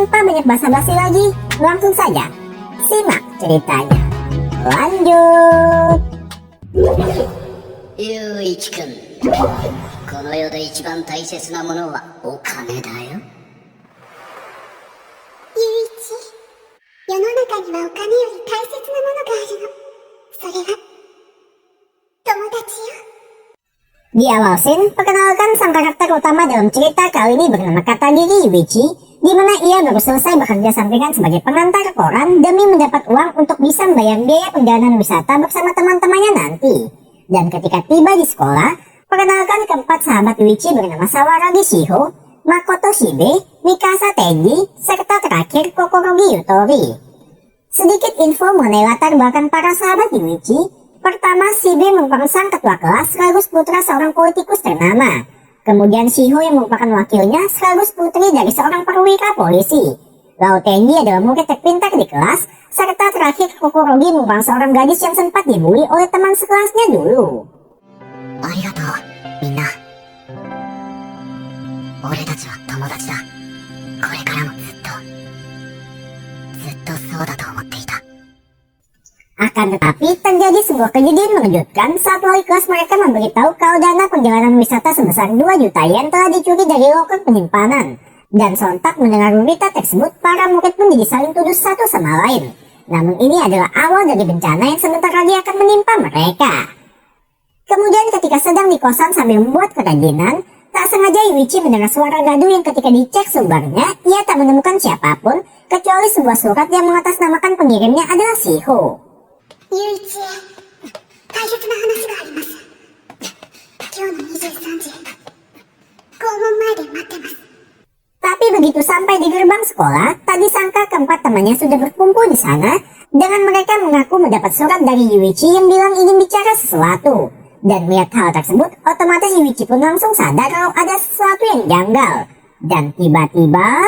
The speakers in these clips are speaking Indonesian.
tanpa banyak basa-basi lagi, langsung saja simak ceritanya. Lanjut. ゆういちくん、この世で一番大切なものはお金だよ。ゆういち、世の中にはお金より大切なものがあるの。それは友達よ。 Di awal scene, perkenalkan sang karakter utama dalam cerita kali ini bernama Katagiri Yuichi, di mana ia baru selesai bekerja sampingan sebagai pengantar koran demi mendapat uang untuk bisa membayar biaya perjalanan wisata bersama teman-temannya nanti. Dan ketika tiba di sekolah, perkenalkan keempat sahabat Yuichi bernama Sawaragi Shiho, Makoto Shibe, Mikasa Tenji, serta terakhir Kokorogi Yutori. Sedikit info mengenai latar belakang para sahabat Yuichi. Pertama, Shibe merupakan sang ketua kelas sekaligus putra seorang politikus ternama. Kemudian Shiho yang merupakan wakilnya sekaligus putri dari seorang perwira polisi. Lalu Tenji adalah murid terpintar di kelas, serta terakhir Kokorogi merupakan seorang gadis yang sempat dibully oleh teman sekelasnya dulu. ありがとう、みんな。俺たちは友達だ。これからもずっとそうだと思っていた。 Akan tetapi, terjadi sebuah kejadian mengejutkan saat wali kelas mereka memberitahu kalau dana perjalanan wisata sebesar 2 juta yen telah dicuri dari loker penyimpanan. Dan sontak mendengar berita tersebut, para murid pun jadi saling tuduh satu sama lain. Namun ini adalah awal dari bencana yang sebentar lagi akan menimpa mereka. Kemudian ketika sedang di kosan sambil membuat kerajinan, tak sengaja Yuichi mendengar suara gaduh yang ketika dicek sumbernya, ia tak menemukan siapapun, kecuali sebuah surat yang mengatasnamakan pengirimnya adalah Shiho. ゆういちへ大切な話があります。今日の23時、校門前で待ってます。 Tapi begitu sampai di gerbang sekolah, tak disangka keempat temannya sudah berkumpul di sana, dengan mereka mengaku mendapat surat dari Yuichi yang bilang ingin bicara sesuatu. Dan melihat hal tersebut, otomatis Yuichi pun langsung sadar kalau ada sesuatu yang janggal. Dan tiba-tiba...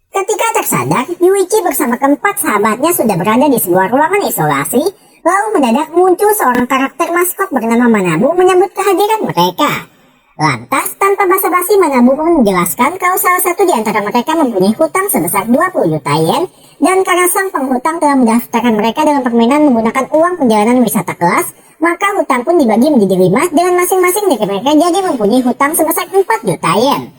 Ketika tersadar, Yuichi bersama keempat sahabatnya sudah berada di sebuah ruangan isolasi, lalu mendadak muncul seorang karakter maskot bernama Manabu menyambut kehadiran mereka. Lantas, tanpa basa-basi Manabu pun menjelaskan kalau salah satu di antara mereka mempunyai hutang sebesar 20 juta yen, dan karena sang penghutang telah mendaftarkan mereka dalam permainan menggunakan uang perjalanan wisata kelas, maka hutang pun dibagi menjadi 5 dan masing-masing dari mereka jadi mempunyai hutang sebesar 4 juta yen.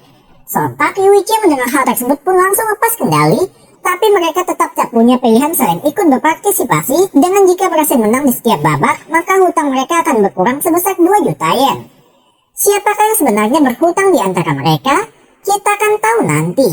Sontak Yuichi mendengar hal tersebut pun langsung lepas kendali, tapi mereka tetap tak punya pilihan selain ikut berpartisipasi, dengan jika berhasil menang di setiap babak, maka hutang mereka akan berkurang sebesar 2 juta yen. Siapakah yang sebenarnya berhutang di antara mereka? Kita akan tahu nanti.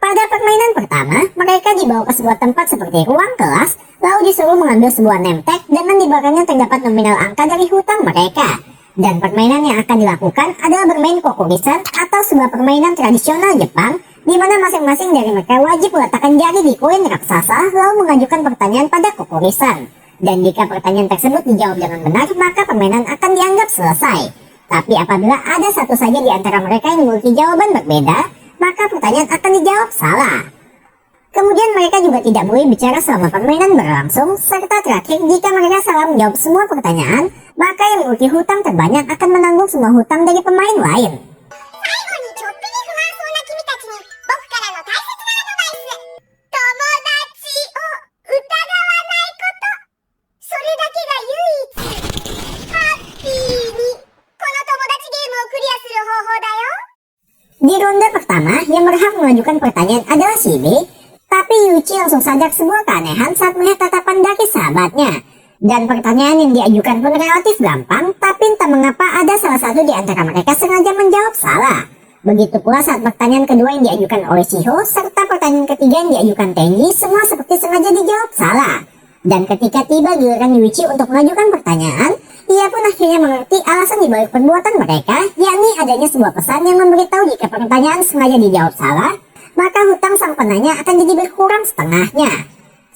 Pada permainan pertama, mereka dibawa ke sebuah tempat seperti ruang kelas, lalu disuruh mengambil sebuah name tag dengan di belakangnya terdapat nominal angka dari hutang mereka. Dan permainan yang akan dilakukan adalah bermain kokurisan atau sebuah permainan tradisional Jepang, di mana masing-masing dari mereka wajib meletakkan jari di koin raksasa lalu mengajukan pertanyaan pada kokurisan. Dan jika pertanyaan tersebut dijawab dengan benar, maka permainan akan dianggap selesai. Tapi apabila ada satu saja di antara mereka yang memiliki jawaban berbeda, maka pertanyaan akan dijawab salah. Kemudian mereka juga tidak boleh bicara selama permainan berlangsung, serta terakhir jika mereka salah menjawab semua pertanyaan, maka yang memiliki hutang terbanyak akan menanggung semua hutang dari pemain lain. Di ronde pertama, yang berhak mengajukan pertanyaan adalah Shibe, tapi Yuichi langsung sadar sebuah keanehan saat melihat tatapan dari sahabatnya. Dan pertanyaan yang diajukan pun relatif gampang, tapi entah mengapa ada salah satu di antara mereka sengaja menjawab salah. Begitu pula saat pertanyaan kedua yang diajukan oleh Shiho, serta pertanyaan ketiga yang diajukan Tenji, semua seperti sengaja dijawab salah. Dan ketika tiba giliran Yuichi untuk mengajukan pertanyaan, ia pun akhirnya mengerti alasan dibalik perbuatan mereka, yakni adanya sebuah pesan yang memberitahu jika pertanyaan sengaja dijawab salah, maka hutang sang penanya akan jadi berkurang setengahnya.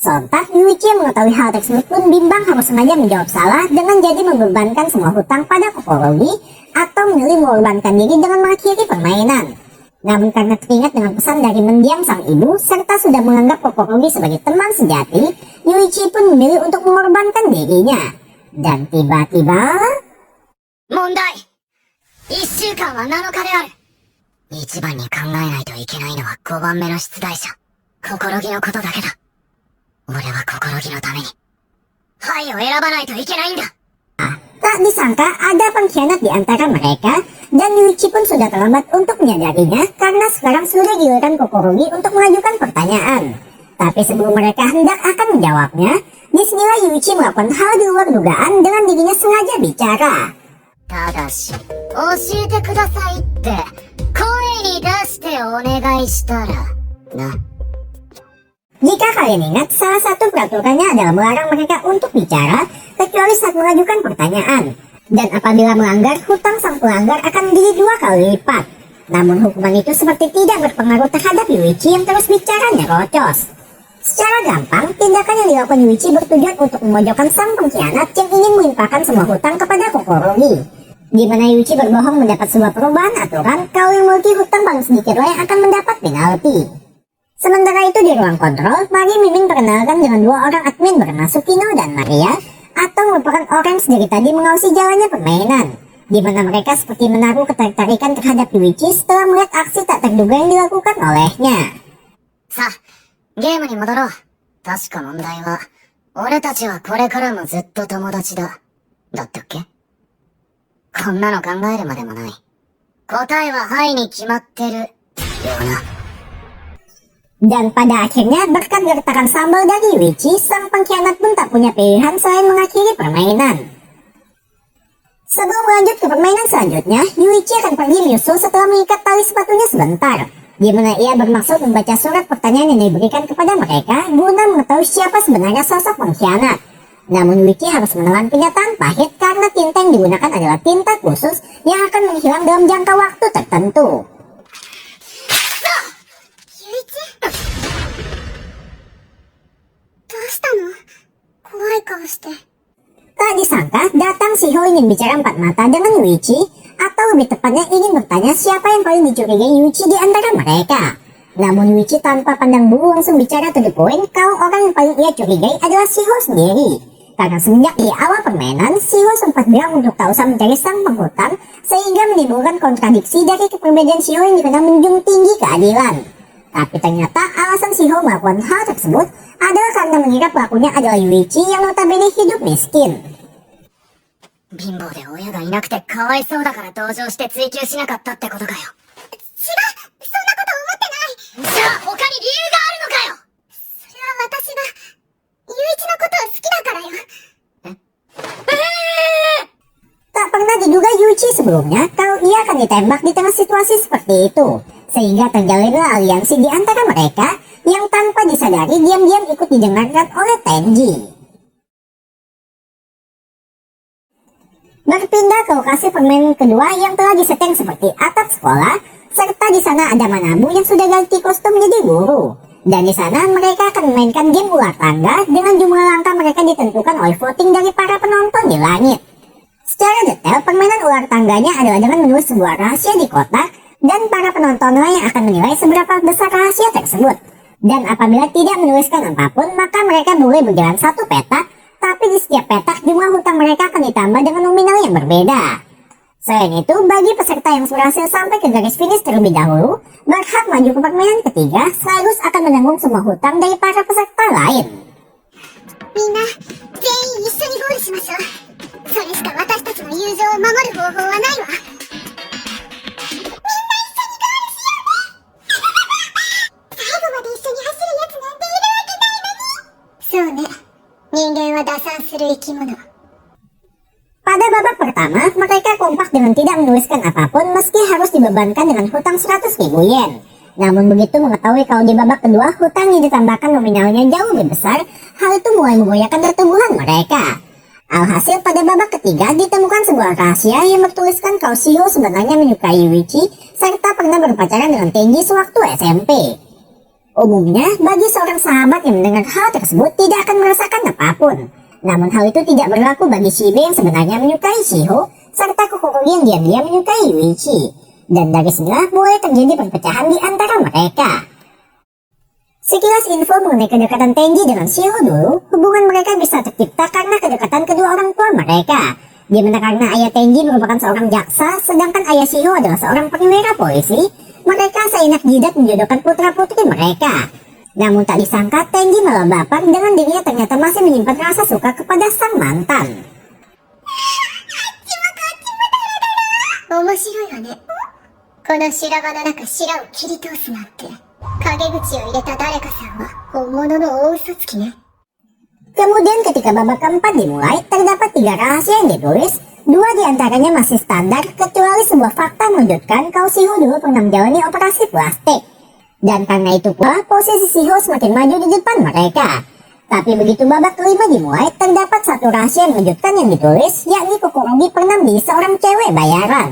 Sontak, Yuichi yang mengetahui hal tersebut pun bimbang harus sengaja menjawab salah dengan jadi membebankan semua hutang pada Kokorogi atau memilih mengorbankan diri dengan mengakhiri permainan. Namun karena teringat dengan pesan dari mendiang sang ibu serta sudah menganggap Kokorogi sebagai teman sejati, Yuichi pun memilih untuk mengorbankan dirinya. Dan tiba-tiba... 問題 !1 週間は7日である。一番に考えないといけないのは5番目の出題者、心木のことだけだ。俺は心木のために、はいを選ばないといけないんだ。Tak disangka ada pengkhianat di antara mereka, dan Yuichi pun sudah terlambat untuk menyadarinya karena sekarang sudah giliran Kokorogi untuk mengajukan pertanyaan. Tapi sebelum mereka hendak akan menjawabnya, disinilah Yuichi melakukan hal di luar dugaan dengan dirinya sengaja bicara. ただし、教えてくださいって、声に出してお願いしたら、な。 Jika kalian ingat, salah satu peraturannya adalah melarang mereka untuk bicara, kecuali saat mengajukan pertanyaan. Dan apabila melanggar, hutang sang pelanggar akan menjadi 2 kali lipat. Namun hukuman itu seperti tidak berpengaruh terhadap Yuichi yang terus bicaranya rocos. Secara gampang, tindakan yang dilakukan Yuichi bertujuan untuk memojokkan sang pengkhianat yang ingin melimpahkan semua hutang kepada Kokorogi. Di mana Yuichi berbohong mendapat sebuah perubahan aturan, kalau yang memiliki hutang paling sedikit yang akan mendapat penalti. Sementara itu di ruang kontrol, Mari Mimin perkenalkan dengan 2 orang admin bernama Sukino dan Maria, atau merupakan orang yang dari tadi mengawasi jalannya permainan, di mana mereka seperti menaruh ketertarikan terhadap Yuichi setelah melihat aksi tak terduga yang dilakukan olehnya. さあ、ゲームに戻ろう。確か問題は、俺たちはこれからもずっと友達だ。だったっけ？こんなの考えるまでもない。答えははいに決まってる。よな。 Dan pada akhirnya berkat gertakan sambal dari Yuichi, sang pengkhianat pun tak punya pilihan selain mengakhiri permainan. Sebelum lanjut ke permainan selanjutnya, Yuichi akan pergi menyusul setelah mengikat tali sepatunya sebentar, di mana ia bermaksud membaca surat pertanyaan yang diberikan kepada mereka guna mengetahui siapa sebenarnya sosok pengkhianat. Namun Yuichi harus menelan kenyataan pahit karena tinta yang digunakan adalah tinta khusus yang akan menghilang dalam jangka waktu tertentu. どうしたの？怖い顔して。 Tak disangka, datang Shiho ingin bicara empat mata dengan Yuichi, atau lebih tepatnya ingin bertanya siapa yang paling dicurigai Yuichi di antara mereka. Namun Yuichi tanpa pandang bulu langsung bicara to the point kalau orang yang paling ia curigai adalah Shiho sendiri. Karena semenjak di awal permainan, Shiho sempat bilang untuk tak usah mencari sang penghutang, sehingga menimbulkan kontradiksi dari kepribadian Shiho yang dikenal menjunjung tinggi keadilan. Tapi ternyata alasan Shiho melakukan hal tersebut adalah karena mengira pelakunya adalah Yuichi yang notabene hidup miskin. 貧乏で親がいなくてかわいそうだから同情して追求しなかったってことかよ。違う、そんなこと思ってない。じゃあ他に理由があるのかよ。それは私が、ユイチのことを好きだからよ。 Tak pernah diduga Yuichi sebelumnya kalau ia akan ditembak di tengah situasi seperti itu, sehingga terjalinlah aliansi di antara mereka yang tanpa disadari diam-diam ikut didengarkan oleh Tenji. Berpindah ke lokasi permainan kedua yang telah disetting seperti atap sekolah, serta di sana ada Manabu yang sudah ganti kostum menjadi guru. Dan di sana mereka akan memainkan game ular tangga dengan jumlah langkah mereka ditentukan oleh voting dari para penonton di langit. Secara detail, permainan ular tangganya adalah dengan menulis sebuah rahasia di kotak, dan para penontonlah yang akan menilai seberapa besar rahasia tersebut. Dan apabila tidak menuliskan apapun, maka mereka boleh berjalan satu petak, tapi di setiap petak jumlah hutang mereka akan ditambah dengan nominal yang berbeda. Selain itu, bagi peserta yang berhasil sampai ke garis finish terlebih dahulu, berhak maju ke permainan ketiga sekaligus akan menanggung semua hutang dari para peserta lain. みんな、全員一緒にゴールしましょう。それしか私たちの友情を守る方法はないわ。みんな一緒にゴールしようね。最後まで一緒に走るやつなんているわけないのに。そうね。人間は打算する生き物。 Pada babak pertama, mereka kompak dengan tidak menuliskan apapun meski harus dibebankan dengan hutang 100.000 yen. Namun begitu mengetahui kalau di babak kedua hutang yang ditambahkan nominalnya jauh lebih besar, hal itu mulai menggoyahkan pertumbuhan mereka. Alhasil pada babak ketiga ditemukan sebuah rahasia yang bertuliskan kalau Shiho sebenarnya menyukai Yuichi serta pernah berpacaran dengan Tenji sewaktu SMP. Umumnya, bagi seorang sahabat yang mendengar hal tersebut tidak akan merasakan apapun. Namun hal itu tidak berlaku bagi Shibe yang sebenarnya menyukai Shiho, serta Kokorogi yang diam-diam menyukai Yuichi. Dan dari sinilah mulai terjadi perpecahan di antara mereka. Sekilas info mengenai kedekatan Tenji dengan Shiho dulu, hubungan mereka bisa tercipta karena kedekatan kedua orang tua mereka. Di mana karena ayah Tenji merupakan seorang jaksa, sedangkan ayah Shiho adalah seorang perwira polisi, mereka seenak jidat menjodohkan putra-putri mereka. Namun tak disangka Tenji malah baper dengan dirinya ternyata masih menyimpan rasa suka kepada sang mantan. 面白いわね。この白髪の中白を切り通すなんて。陰口を入れた誰かさんは本物の大嘘つきね。 Kemudian ketika babak keempat dimulai, terdapat 3 rahasia yang ditulis. 2 diantaranya masih standar, kecuali sebuah fakta mengejutkan kalau Shiho dulu pernah menjalani operasi plastik. Dan karena itu pula, posisi Shiho semakin maju di depan mereka. Tapi begitu babak kelima dimulai, terdapat 1 rahasia yang mengejutkan yang ditulis, yakni Kokorogi pernah menjadi seorang cewek bayaran.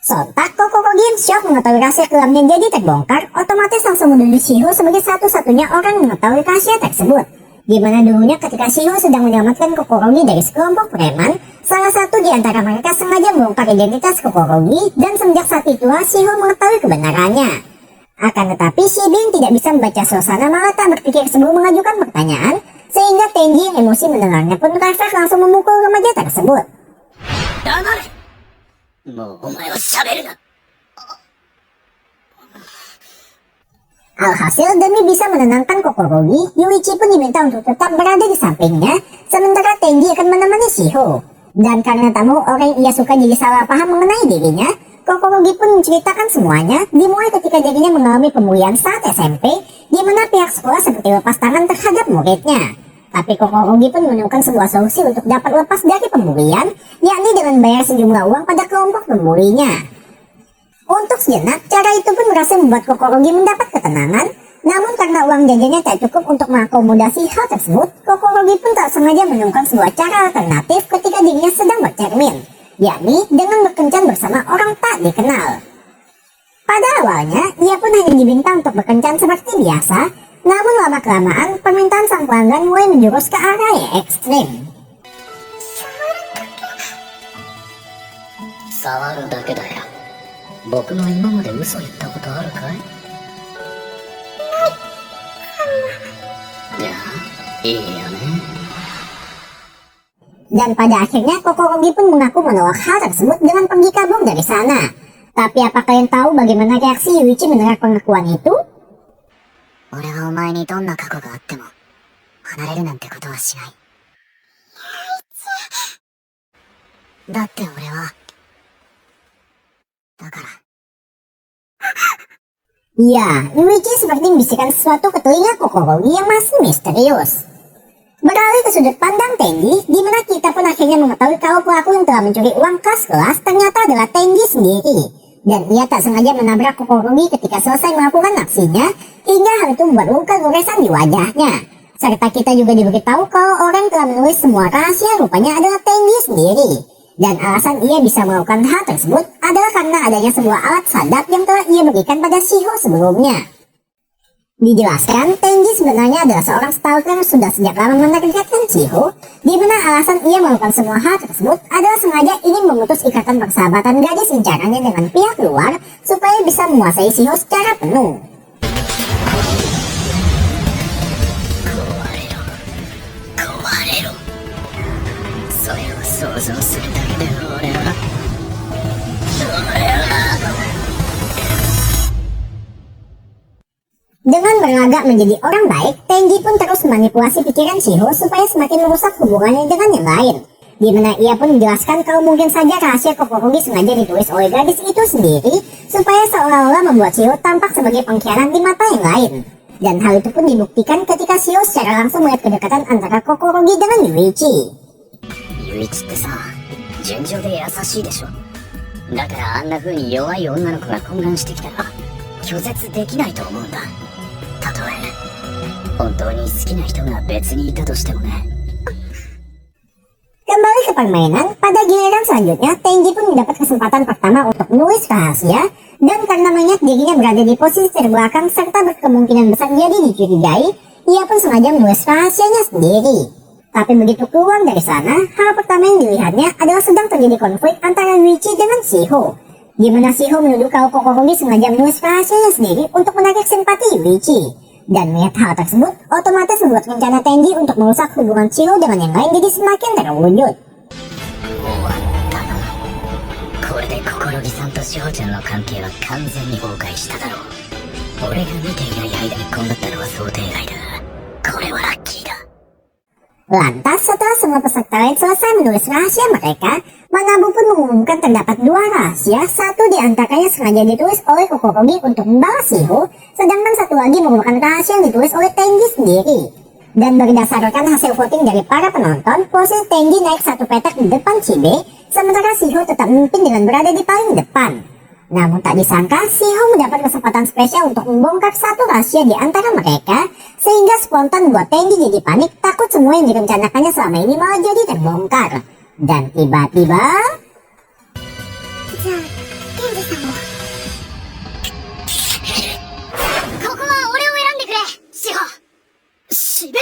Sontak Kokorogi yang syok mengetahui rahasia kelamnya jadi terbongkar, otomatis langsung menuduh Shiho sebagai satu-satunya orang yang mengetahui rahasia tersebut. Dimana dulunya ketika Shiho sedang menyelamatkan Kokorogi dari sekelompok preman, salah satu di antara mereka sengaja membongkar identitas Kokorogi, dan semenjak saat itulah Shiho mengetahui kebenarannya. Akan tetapi Shibe yang tidak bisa membaca suasana malah tak berpikir sebelum mengajukan pertanyaan, sehingga Tenji yang emosi mendengarnya pun refleks langsung memukul remaja tersebut. 黙れ。もうお前は喋るな。 Alhasil demi bisa menenangkan Kokorogi, Yuichi pun diminta untuk tetap berada di sampingnya, sementara Tenji akan menemani Shiho. Dan karena tak mau orang yang ia suka jadi salah paham mengenai dirinya, Kokorogi pun menceritakan semuanya, dimulai ketika dirinya mengalami pemulihan saat SMP, di mana pihak sekolah seperti lepas tangan terhadap muridnya. Tapi Kokorogi pun menemukan sebuah solusi untuk dapat lepas dari pembulian, yakni dengan bayar sejumlah uang pada kelompok pembulinya. Untuk sejenak, cara itu pun berhasil membuat Kokorogi mendapat ketenangan, namun karena uang jajannya tak cukup untuk mengakomodasi hal tersebut, Kokorogi pun tak sengaja menemukan sebuah cara alternatif ketika dirinya sedang bercermin, yakni dengan berkencan bersama orang tak dikenal. Pada awalnya, ia pun hanya diminta untuk berkencan seperti biasa, namun lama-kelamaan permintaan sang pelanggan mulai menjurus ke arah yang ekstrim. 触るだけだよ。僕の今まで嘘言ったことあるかい？いや、いいよね。 Dan pada akhirnya Kokorogi pun mengaku menolak hal tersebut dengan pergi kabur dari sana. Tapi apa kalian tahu bagaimana reaksi Yuichi mendengar pengakuan itu? 俺はお前にどんな過去があっても離れるなんてことはしない。だって俺はだから。 Ya, Yuichi seperti membisikkan sesuatu ke telinga Kokorogi yang masih misterius. Beralih ke sudut pandang Tenji, di mana kita pun akhirnya mengetahui kalau pelaku yang telah mencuri uang kas kelas ternyata adalah Tenji sendiri. Dan ia tak sengaja menabrak Kokorogi ketika selesai melakukan aksinya, hingga hal itu membuat luka goresan di wajahnya. Serta kita juga diberitahu kalau orang telah menulis semua rahasia rupanya adalah Tenji sendiri. Dan alasan ia bisa melakukan hal tersebut adalah karena adanya sebuah alat sadap yang telah ia berikan pada Shiho sebelumnya. Dijelaskan, Tenji sebenarnya adalah seorang stalker yang sudah sejak lama menargetkan Shiho, di mana alasan ia melakukan semua hal tersebut adalah sengaja ingin memutus ikatan persahabatan gadis incarannya dengan pihak luar supaya bisa menguasai Shiho secara penuh. それを想像するだけで俺は Dengan berlagak menjadi orang baik, Tenji pun terus memanipulasi pikiran Shiho supaya semakin merusak hubungannya dengan yang lain. Di mana ia pun menjelaskan kalau mungkin saja rahasia Kokorogi sengaja ditulis oleh gadis itu sendiri supaya seolah-olah membuat Shiho tampak sebagai pengkhianat di mata yang lain. Dan hal itu pun dibuktikan ketika Shiho secara langsung melihat kedekatan antara Kokorogi dengan Yuichi. ユイチってさ、純情で優しいでしょ。だからあんな風に弱い女の子が混乱してきたら拒絶できないと思うんだ。たとえ本当に好きな人が別にいたとしてもね。 Kembali permainan, pada giliran selanjutnya, Tenji pun mendapat kesempatan pertama untuk menulis rahasia, dan karena mengingat dirinya berada di posisi terbelakang serta berkemungkinan besar jadi dicurigai, ia pun sengaja menulis rahasianya sendiri. Tapi begitu keluar dari sana, hal pertama yang dilihatnya adalah sedang terjadi konflik antara Yuichi dengan Shiho, di mana Shiho menuduh kalau Kokorogi sengaja menulis rahasianya sendiri untuk menarik simpati Yuichi. Dan melihat hal tersebut, otomatis membuat rencana Tenji untuk merusak hubungan Shiho dengan yang lain jadi semakin terwujud. これで心木さんと志保ちゃんの関係は完全に崩壊しただろう。俺が見ていない間にこうなったのは想定外だ。これはラッキーだ。 Lantas setelah semua peserta lain selesai menulis rahasia mereka, Manabu pun mengumumkan terdapat 2 rahasia, satu di antaranya sengaja ditulis oleh Kokorogi untuk membalas Shiho, sedangkan satu lagi merupakan rahasia yang ditulis oleh Tenji sendiri. Dan berdasarkan hasil voting dari para penonton, posisi Tenji naik 1 petak di depan Shibe, sementara Shiho tetap memimpin dengan berada di paling depan. Namun tak disangka, Shiho mendapat kesempatan spesial untuk membongkar satu rahasia di antara mereka, sehingga spontan buat Tenji jadi panik, takut semua yang direncanakannya selama ini malah jadi terbongkar. Dan tiba-tiba... じゃあ、ケンジさんも。ここは俺を選んでくれ、志保。しべ。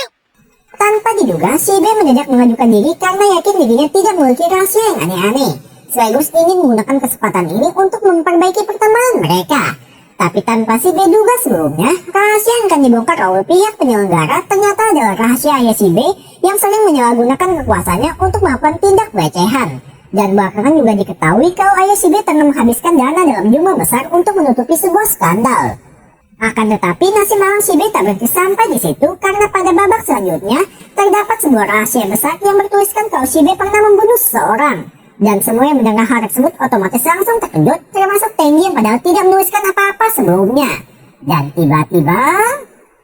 Tanpa diduga, Shibe mendadak mengajukan diri karena yakin dirinya tidak memiliki rahasia yang aneh-aneh. Sekaligus ingin menggunakan kesempatan ini untuk memperbaiki pertemanan mereka. Tapi tanpa Shibe duga sebelumnya, rahasia yang akan dibongkar oleh pihak penyelenggara ternyata adalah rahasia ayah Shibe yang sering menyalahgunakan kekuasaannya untuk melakukan tindak pelecehan. Dan belakangan juga diketahui kalau ayah Shibe tengah menghabiskan dana dalam jumlah besar untuk menutupi sebuah skandal. Akan tetapi nasib malang Shibe tak berhenti sampai di situ karena pada babak selanjutnya terdapat sebuah rahasia besar yang bertuliskan kalau Shibe pernah membunuh seseorang. Dan semua yang mendengar hal tersebut otomatis langsung terkejut, termasuk Tenji yang padahal tidak menuliskan apa-apa sebelumnya. Dan tiba-tiba...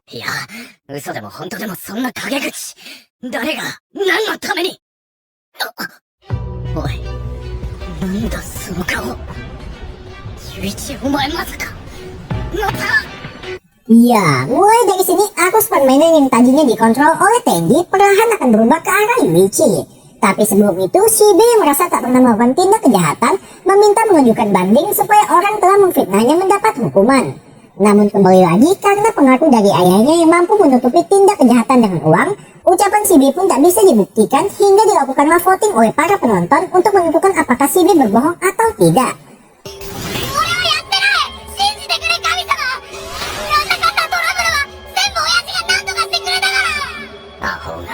いや、嘘でも本当でもそんな陰口。誰が、何のために。おい、なんだその顔。ユイチ、お前まさか。また。 Ya, mulai dari sini arus permainan yang tadinya dikontrol oleh Tenji perlahan akan berubah ke arah Yuichi. Tapi sebelum itu, Shibe yang merasa tak pernah melakukan tindak kejahatan meminta mengajukan banding supaya orang telah memfitnahnya mendapat hukuman. Namun kembali lagi karena pengaruh dari ayahnya yang mampu menutupi tindak kejahatan dengan uang, ucapan Shibe pun tak bisa dibuktikan hingga dilakukanlah voting oleh para penonton untuk menentukan apakah Shibe berbohong atau tidak. アホが。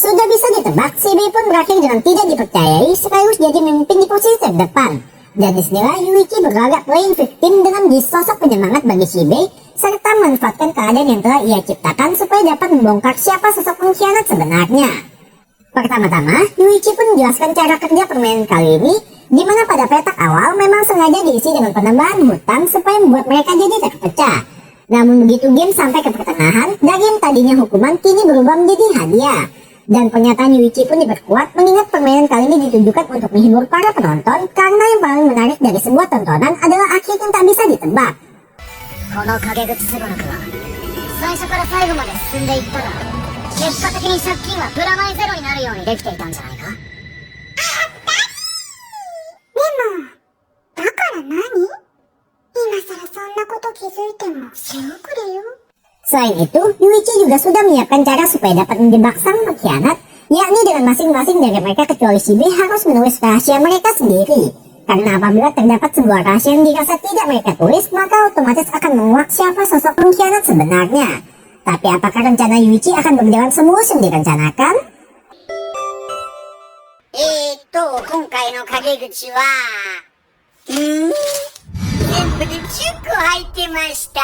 Sudah bisa ditebak, Shibe pun berakhir dengan tidak dipercayai sekaligus jadi memimpin di posisi terdepan. Dan disinilah Yuichi berlagak playing victim dengan sosok penyemangat bagi Shibe, serta memanfaatkan keadaan yang telah ia ciptakan supaya dapat membongkar siapa sosok pengkhianat sebenarnya. Pertama-tama, Yuichi pun menjelaskan cara kerja permainan kali ini, di mana pada petak awal memang sengaja diisi dengan penambahan hutang supaya membuat mereka jadi terpecah. Namun begitu game sampai ke pertengahan, dari yang tadinya hukuman kini berubah menjadi hadiah. Dan pernyataan Yuichi pun diperkuat mengingat permainan kali ini ditujukan untuk menghibur para penonton karena yang paling menarik dari sebuah tontonan adalah akhir yang tak bisa ditebak. この陰口すごろくは最初から最後まで進んでいったら結果的に借金はプラマイゼロになるようにできていたんじゃないか。だから何？今更そんなこと気づいても手遅れよ。 Selain itu, Yuichi juga sudah menyiapkan cara supaya dapat menjebak sang pengkhianat, yakni dengan masing-masing dari mereka kecuali Shibe harus menulis rahasia mereka sendiri. Karena apabila terdapat sebuah rahasia yang dirasa tidak mereka tulis, maka otomatis akan menguak siapa sosok pengkhianat sebenarnya. Tapi apakah rencana Yuichi akan berjalan semulus yang direncanakan? 今回の陰口は、全部で10個入ってました。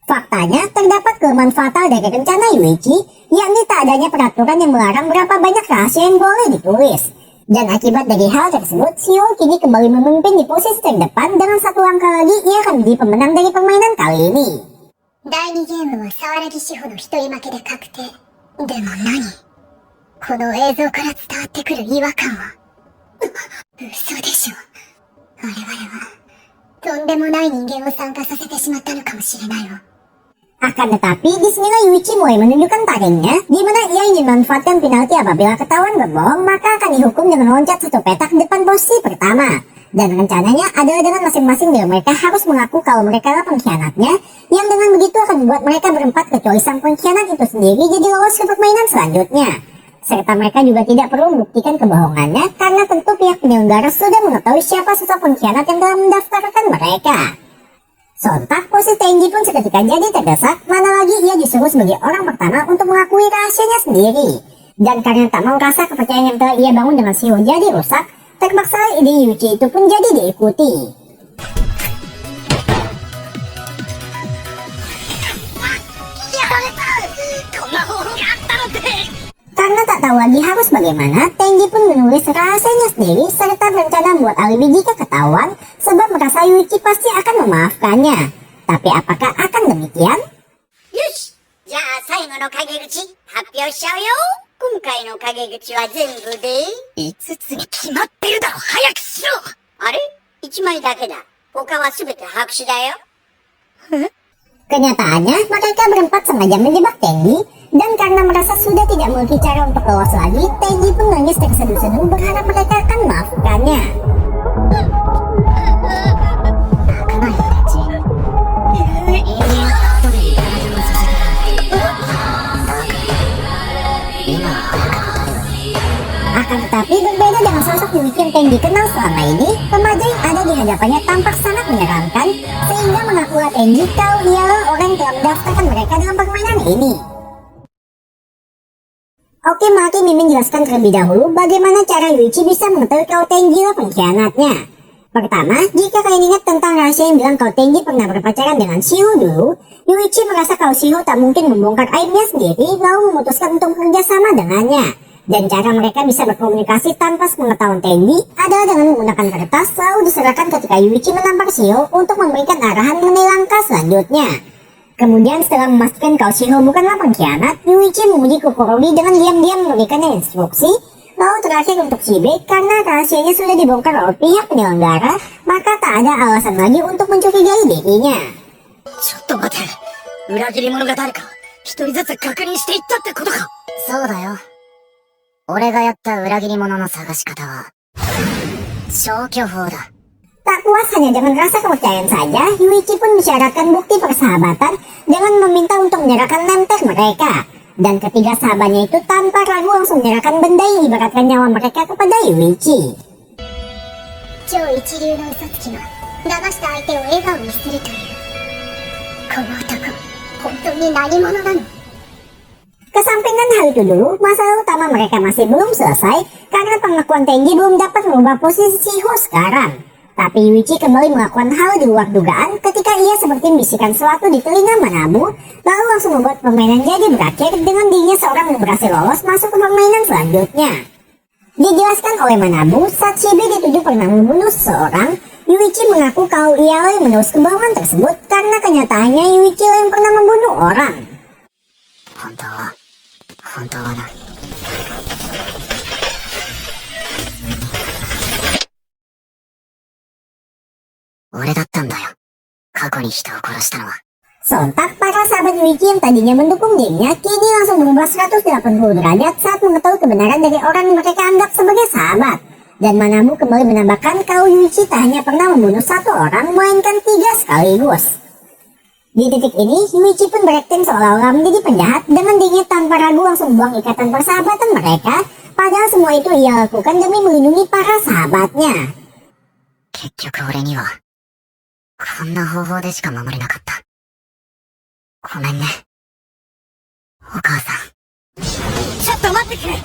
Faktanya, terdapat kelemahan fatal dari rencana Yuichi, yakni tak adanya peraturan yang melarang berapa banyak rahasia yang boleh ditulis. Dan akibat dari hal tersebut, Shio kini kembali memimpin di posisi terdepan dengan satu langkah lagi ia akan menjadi pemenang dari permainan kali ini. 第2ゲームは沢良志保の一人負けで確定。でも何？この映像から伝わってくる違和感は嘘でしょ。我々はとんでもない人間を参加させてしまったのかもしれないわ。 Akan tetapi, disinilah Yuichi mulai menunjukkan taringnya, di mana ia ingin memanfaatkan penalti apabila ketahuan berbohong, maka akan dihukum dengan loncat satu petak depan posisi pertama. Dan rencananya adalah dengan masing-masing dari mereka harus mengaku kalau mereka adalah pengkhianatnya, yang dengan begitu akan membuat mereka berempat kecuali sang pengkhianat itu sendiri jadi lolos ke permainan selanjutnya. Serta mereka juga tidak perlu membuktikan kebohongannya, karena tentu pihak penyelenggara sudah mengetahui siapa sosok pengkhianat yang telah mendaftarkan mereka. Sontak, posisi Tenji pun seketika jadi terdesak, mana lagi ia disuruh sebagai orang pertama untuk mengakui rahasianya sendiri. Dan karena tak mau rasa kepercayaan yang telah ia bangun dengan Shiro jadi rusak, terpaksa ide Yuichi itu pun jadi diikuti. Karena tak tahu lagi harus bagaimana, Tenji pun menulis rahasianya sendiri serta berencana membuat alibi jika ketahuan, sebab merasa Yuichi pasti akan memaafkannya. Tapi apakah akan demikian? よし、じゃあ最後の陰口発表しちゃうよ。今回の陰口は全部で5つに決まってるだろ。早くしろ。あれ ?1 枚だけだ。他は全て白紙だよ。 Kenyataannya, mereka berempat sengaja menjebak Tenji, dan karena merasa sudah tidak memiliki cara untuk lolos lagi, Tenji pun menangis terseduh-seduh berharap mereka akan memaafkannya. Akan tetapi berbeda dengan sosok Yuichi yang Tenji kenal selama ini, remaja yang ada di hadapannya tampak sangat menyeramkan, sehingga mengakulah Tenji kalau ialah orang yang telah mendaftarkan mereka dalam permainan ini. Oke, mari Mimin jelaskan terlebih dahulu bagaimana cara Yuichi bisa mengetahui kalau Tenji lah pengkhianatnya. Pertama, jika kalian ingat tentang rahasia yang bilang kalau Tenji pernah berpacaran dengan Shiro dulu, Yuichi merasa kalau Shiro tak mungkin membongkar aibnya sendiri, lalu memutuskan untuk bekerja sama dengannya. Dan cara mereka bisa berkomunikasi tanpa sepengetahuan Tenji adalah dengan menggunakan kertas lalu diserahkan ketika Yuichi menampar Shiro untuk memberikan arahan mengenai langkah selanjutnya. Kemudian setelah memastikan kalau Shiro bukanlah pengkhianat, Yuichi memuji Kokorogi dengan diam-diam memberikannya instruksi. Lalu terakhir untuk Shibe, karena rahasianya sudah dibongkar oleh pihak penyelenggara, maka tak ada alasan lagi untuk mencurigai dirinya. ちょっと待て。裏切り者が誰か一人ずつ確認していったってことか。そうだよ。俺がやった裏切り者の探し方は消去法だ。 Tak puas hanya dengan rasa kepercayaan saja, Yuichi pun mensyaratkan bukti persahabatan dengan meminta untuk menyerahkan lemtek mereka. Dan ketiga sahabatnya itu tanpa ragu langsung menyerahkan benda yang ibaratkan nyawa mereka kepada Yuichi. 超一流の嘘つきが騙した相手を笑顔にするという。この男、本当に何者なの？ Kesampingkan hal itu dulu, masalah utama mereka masih belum selesai karena pengakuan Tenji belum dapat merubah posisi Shiro sekarang. Tapi Yuichi kembali melakukan hal di luar dugaan ketika ia seperti membisikkan sesuatu di telinga Manabu, lalu langsung membuat permainan jadi berakhir dengan dirinya seorang yang berhasil lolos masuk ke permainan selanjutnya. Dijelaskan oleh Manabu, saat Shibe dituduh pernah membunuh seseorang, Yuichi mengaku kalau ia yang menulis kebohongan tersebut karena kenyataannya Yuichi yang pernah membunuh orang. 本当はな。俺だったんだよ。過去に人を殺したのは。 Sontak, para sahabat Yuichi yang tadinya mendukung dirinya kini langsung berubah 180 derajat saat mengetahui kebenaran dari orang yang mereka anggap sebagai sahabat. Dan Manabu kembali menambahkan kalau Yuichi tak hanya pernah membunuh satu orang, melainkan 3 sekaligus. Di titik ini, Yuichi pun berakting seolah-olah menjadi penjahat dengan dirinya tanpa ragu langsung buang ikatan persahabatan mereka, padahal semua itu ia lakukan demi melindungi para sahabatnya. 結局俺にはこんな方法でしか守れなかった。ごめんね、お母さん。ちょっと待ってくれ。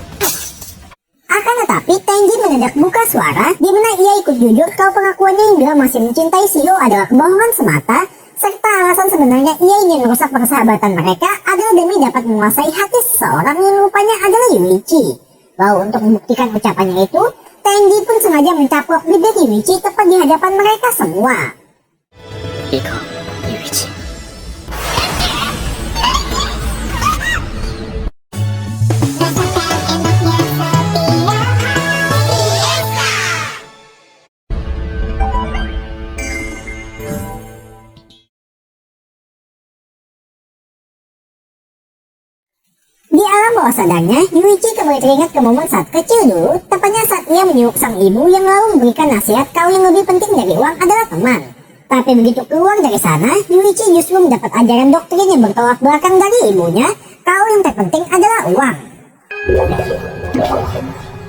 Akan tetapi, Tenji mendadak buka suara, di mana ia ikut jujur kalau pengakuannya yang bilang masih mencintai Shiro adalah kebohongan semata, serta alasan sebenarnya ia ingin merusak persahabatan mereka adalah demi dapat menguasai hati seseorang yang rupanya adalah Yuichi. Lalu untuk membuktikan ucapannya itu, Tenji pun sengaja mencaplok bibir Yuichi tepat di hadapan mereka semua. 行こう、ユイチ。 こ Di alam bawah sadarnya, Yuichi kembali teringat ke momen saat kecil dulu, tepatnya saat ia menyuruh sang ibu yang lalu memberikan nasihat kalau yang lebih penting dari uang adalah teman. Tapi begitu keluar dari sana, Yuichi justru mendapat ajaran doktrin yang bertolak belakang dari ibunya, kalau yang terpenting adalah uang.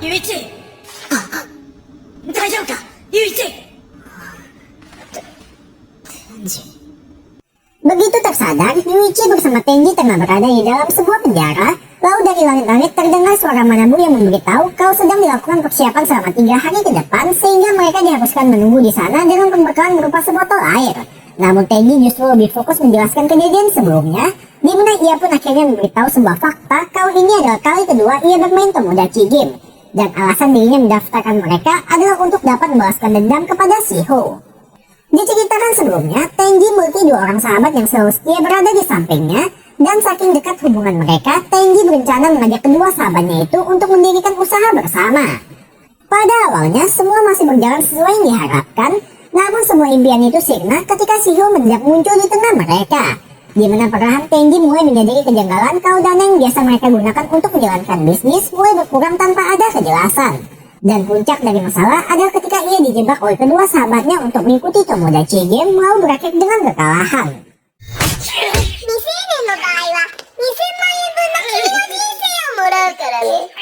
Yuichi! Daijoubu ka? Yuichi! Tenji. Begitu tersadar, Yuichi bersama Tenji tengah berada di dalam sebuah penjara, lalu dari langit-langit terdengar suara Manabu yang memberitahu kalau sedang dilakukan persiapan selama 3 hari ke depan, sehingga mereka diharuskan menunggu di sana dengan pembekalan berupa sebotol air. Namun Tenji justru lebih fokus menjelaskan kejadian sebelumnya, di mana ia pun akhirnya memberitahu sebuah fakta kalau ini adalah kali kedua ia bermain Tomodachi Game, dan alasan dirinya mendaftarkan mereka adalah untuk dapat membalaskan dendam kepada Shiho. Diceritakan sebelumnya, Tenji memiliki 2 orang sahabat yang selalu setia berada di sampingnya, dan saking dekat hubungan mereka, Tenji berencana mengajak kedua sahabatnya itu untuk mendirikan usaha bersama. Pada awalnya, semua masih berjalan sesuai yang diharapkan, namun semua impian itu sirna ketika Shiho mendadak muncul di tengah mereka, di mana perlahan Tenji mulai menyadari kejanggalan kalau dana yang biasa mereka gunakan untuk menjalankan bisnis mulai berkurang tanpa ada kejelasan. Dan puncak dari masalah adalah ketika ia dijebak oleh kedua sahabatnya untuk mengikuti Tomodachi Game mau berakhir dengan kekalahan. 未成年の場合は2000万円分の君の人生をもらうからね。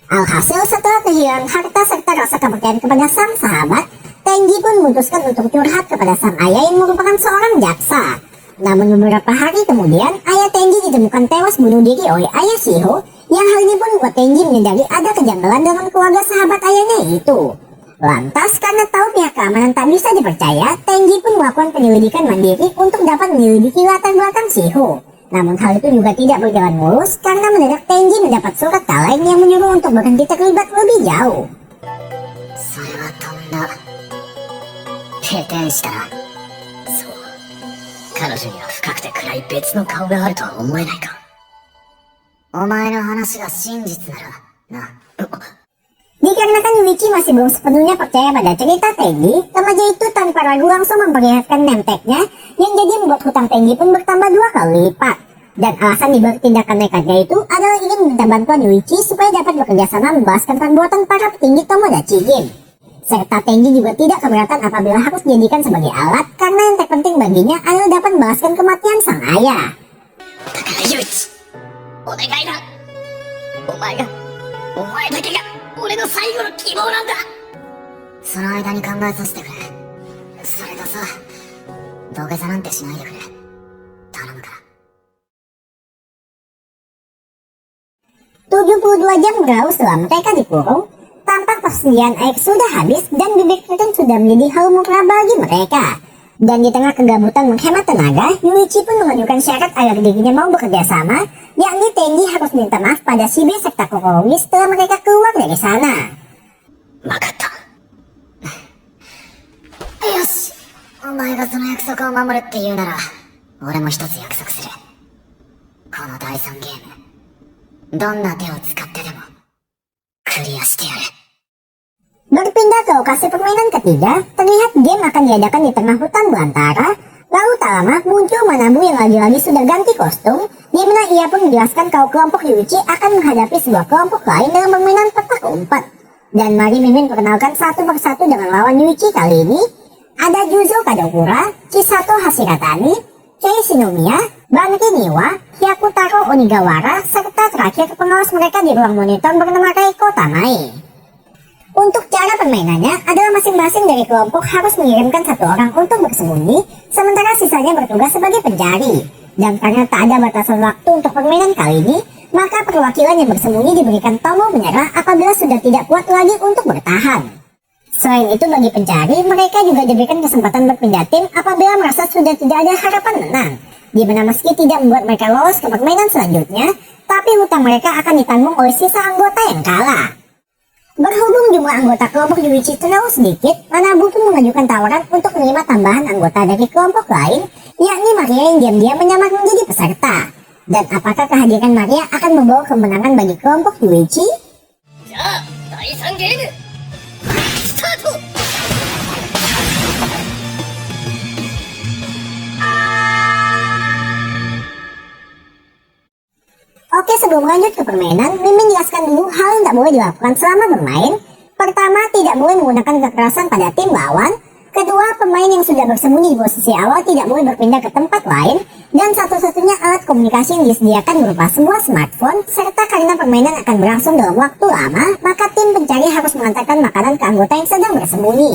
Alhasil setelah kehilangan harta serta rasa kepercayaan kepada sang sahabat, Tenji pun memutuskan untuk curhat kepada sang ayah yang merupakan seorang jaksa. Namun beberapa hari kemudian, ayah Tenji ditemukan tewas bunuh diri oleh ayah Shiho, yang hal ini pun membuat Tenji menyadari ada kejanggalan dalam keluarga sahabat ayahnya itu. Lantas, karena tahu pihak keamanan tak bisa dipercaya, Tenji pun melakukan penyelidikan mandiri untuk dapat menyelidiki latar belakang Shiho. Namun hal itu juga tidak berjalan mulus karena mendadak Tenji mendapat surat kaleng yang menyuruh untuk berhenti terlibat lebih jauh. それはとんだ閉店したな。そう。彼女には深くて暗い別の顔があるとは思えないか。お前の話が真実ならな。 Dikarenakan Yuichi masih belum sepenuhnya percaya pada cerita Tenji, remaja itu tanpa ragu langsung memperlihatkan nemteknya, yang jadi membuat hutang Tenji pun bertambah 2 kali lipat. Dan alasan dibalik tindakan nekatnya itu adalah ingin meminta bantuan Yuichi supaya dapat bekerjasama membalaskan perbuatan para petinggi Tomodachi Game. Serta Tenji juga tidak keberatan apabila harus dijadikan sebagai alat, karena yang terpenting baginya adalah dapat membalaskan kematian sang ayah. だからユイチ、お願いだ。お前だけが俺の最後の希望なんだ。その間に考えさせてくれ。それとさ、土下座なんてしないでくれ。頼むから。 72 jam berlalu setelah mereka dikurung, tampak persediaan air sudah habis dan bibir kering sudah menjadi hal mukrah bagi mereka. Dan di tengah kegabutan menghemat tenaga, Yuichi pun mengajukan syarat agar dirinya mau bekerja sama, yakni Tenji harus minta maaf pada Shibe serta Kokoromi setelah mereka keluar dari sana. わかった。よし。お前がその約束を守るって言うなら、俺も一つ約束する。この第3ゲーム、どんな手を使ってでも、クリアしてやる。 Berpindah ke lokasi permainan ketiga, terlihat game akan diadakan di tengah hutan belantara. Lalu tak lama muncul Manabu yang lagi-lagi sudah ganti kostum, di mana ia pun menjelaskan kalau kelompok Yuichi akan menghadapi sebuah kelompok lain dalam permainan petak umpet. Dan mari Mimin perkenalkan satu persatu dengan lawan Yuichi kali ini. Ada Juzo Kadokura, Chisato Hashiratani, Kei Shinomiya, Banki Niwa, Hyakutaro Onigawara, serta terakhir pengawas mereka di ruang monitor bernama Reiko Tamai. Untuk cara permainannya adalah masing-masing dari kelompok harus mengirimkan 1 orang untuk bersembunyi, sementara sisanya bertugas sebagai pencari. Dan karena tak ada batasan waktu untuk permainan kali ini, maka perwakilan yang bersembunyi diberikan tombol menyerah apabila sudah tidak kuat lagi untuk bertahan. Selain itu bagi pencari, mereka juga diberikan kesempatan berpindah tim apabila merasa sudah tidak ada harapan menang, di mana meski tidak membuat mereka lolos ke permainan selanjutnya, tapi hutang mereka akan ditanggung oleh sisa anggota yang kalah. Berhubung jumlah anggota kelompok Yuichi terlalu sedikit, Manabu pun mengajukan tawaran untuk menerima tambahan anggota dari kelompok lain, yakni Maria yang diam-diam menyamar menjadi peserta. Dan apakah kehadiran Maria akan membawa kemenangan bagi kelompok Yuichi? じゃあ、第3ゲーム、スタート。Oke, sebelum lanjut ke permainan, Mimin jelaskan dulu hal yang tak boleh dilakukan selama bermain. Pertama, tidak boleh menggunakan kekerasan pada tim lawan. Kedua, pemain yang sudah bersembunyi di posisi awal tidak boleh berpindah ke tempat lain. Dan satu-satunya alat komunikasi yang disediakan berupa sebuah smartphone. Serta karena permainan akan berlangsung dalam waktu lama, maka tim pencari harus mengantarkan makanan ke anggota yang sedang bersembunyi.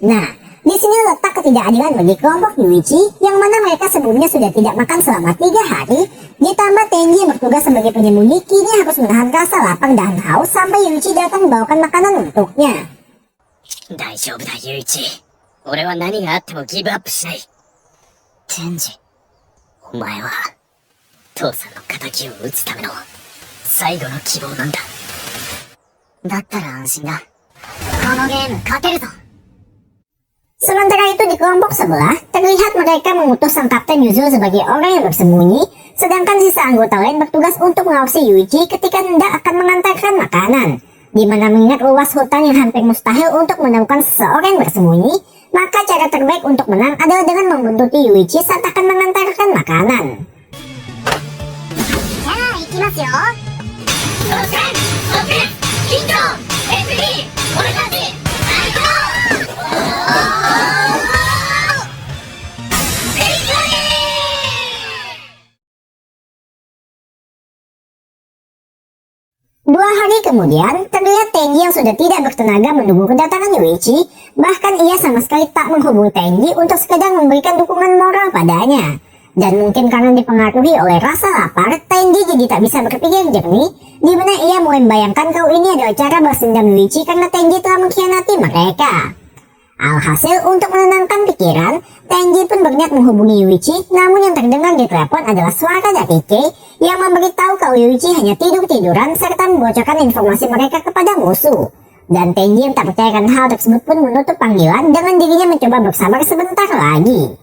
Nah, di sini letak ketidakadilan bagi kelompok Yuichi, yang mana mereka sebelumnya sudah tidak makan selama 3 hari. Ditambah Tenji yang bertugas sebagai penyembunyi kini harus menahan rasa lapar dan haus sampai Yuichi datang membawakan makanan untuknya. 大丈夫だ、ユイチ。俺は何があってもギブアップしない。天智、お前は、父さんの仇を討つための、最後の希望なんだ。だったら安心だ。このゲーム勝てるぞ。 Sementara itu di kelompok sebelah, terlihat mereka mengutus sang Kapten Yuzo sebagai orang yang bersembunyi, sedangkan sisa anggota lain bertugas untuk mengawasi Yuichi ketika hendak akan mengantarkan makanan. Di mana mengingat luas hutan yang hampir mustahil untuk menemukan seseorang yang bersembunyi, maka cara terbaik untuk menang adalah dengan membuntuti Yuichi saat akan mengantarkan makanan. じゃあ行きますよ。2 hari kemudian, terlihat Tenji yang sudah tidak bertenaga menunggu kedatangan Yuichi. Bahkan ia sama sekali tak menghubungi Tenji untuk sekedar memberikan dukungan moral padanya. Dan mungkin karena dipengaruhi oleh rasa lapar, Tenji jadi tak bisa berpikir jernih, di mana ia mulai membayangkan kalau ini adalah cara balas dendam Yuichi karena Tenji telah mengkhianati mereka. Alhasil, untuk menenangkan pikiran, Tenji pun berniat menghubungi Yuichi, namun yang terdengar di telepon adalah suara dari Kei yang memberitahu kalau Yuichi hanya tidur-tiduran serta membocorkan informasi mereka kepada musuh. Dan Tenji yang tak percayakan hal tersebut pun menutup panggilan dengan dirinya mencoba bersabar sebentar lagi.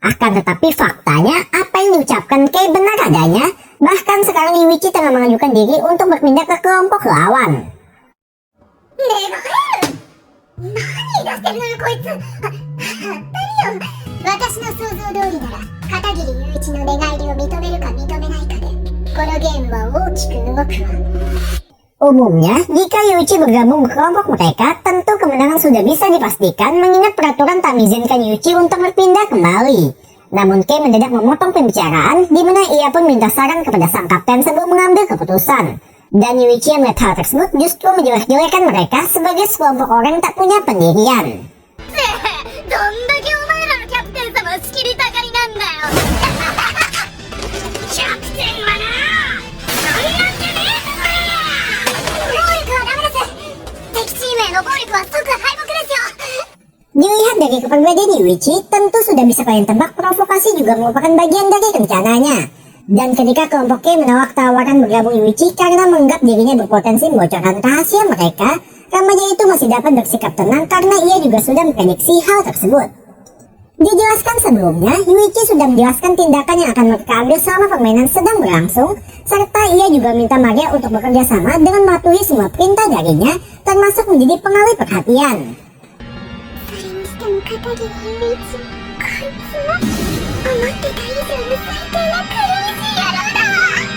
Akan tetapi faktanya, apa yang diucapkan Kei benar adanya. Bahkan sekarang Yuichi tengah mengajukan diri untuk berpindah ke kelompok lawan. 何言い出してるのよこいつ。当たりよ。私の想像通りなら片桐雄一の寝返りを認めるか認めないかでこのゲームは大きく動くわ。 Umumnya, jika Yuichi bergabung ke kelompok mereka, tentu kemenangan sudah bisa dipastikan mengingat peraturan tak mengizinkan Yuichi untuk berpindah kembali. Namun Kei mendadak memotong pembicaraan, di mana ia pun minta saran kepada sang kapten sebelum mengambil keputusan. Dan Yuichi yang melihat hal tersebut justru menjelek-jelekan mereka sebagai sekelompok orang tak punya pendirian. どんだけお前らのキャプテン様は仕切りたがりなんだよ。キャプテンはな、それなんじゃねえぞこれ。暴力はダメです。敵チームへの暴力は即敗北ですよ。 Dilihat dari kepribadian Yuichi, tentu sudah bisa kalian tebak provokasi juga merupakan bagian dari rencananya. Dan ketika kelompok Kei menolak tawaran bergabung Yuichi karena menganggap dirinya berpotensi membocorkan rahasia mereka, remaja itu masih dapat bersikap tenang karena ia juga sudah memprediksi hal tersebut. Dijelaskan sebelumnya, Yuichi sudah menjelaskan tindakan yang akan mereka ambil selama permainan sedang berlangsung, serta ia juga minta Maria untuk bekerja sama dengan mematuhi semua perintah darinya, termasuk menjadi pengalih perhatian. それにしても片桐雄一、こいつは思ってた以上に最低な狂いしい野郎だわ。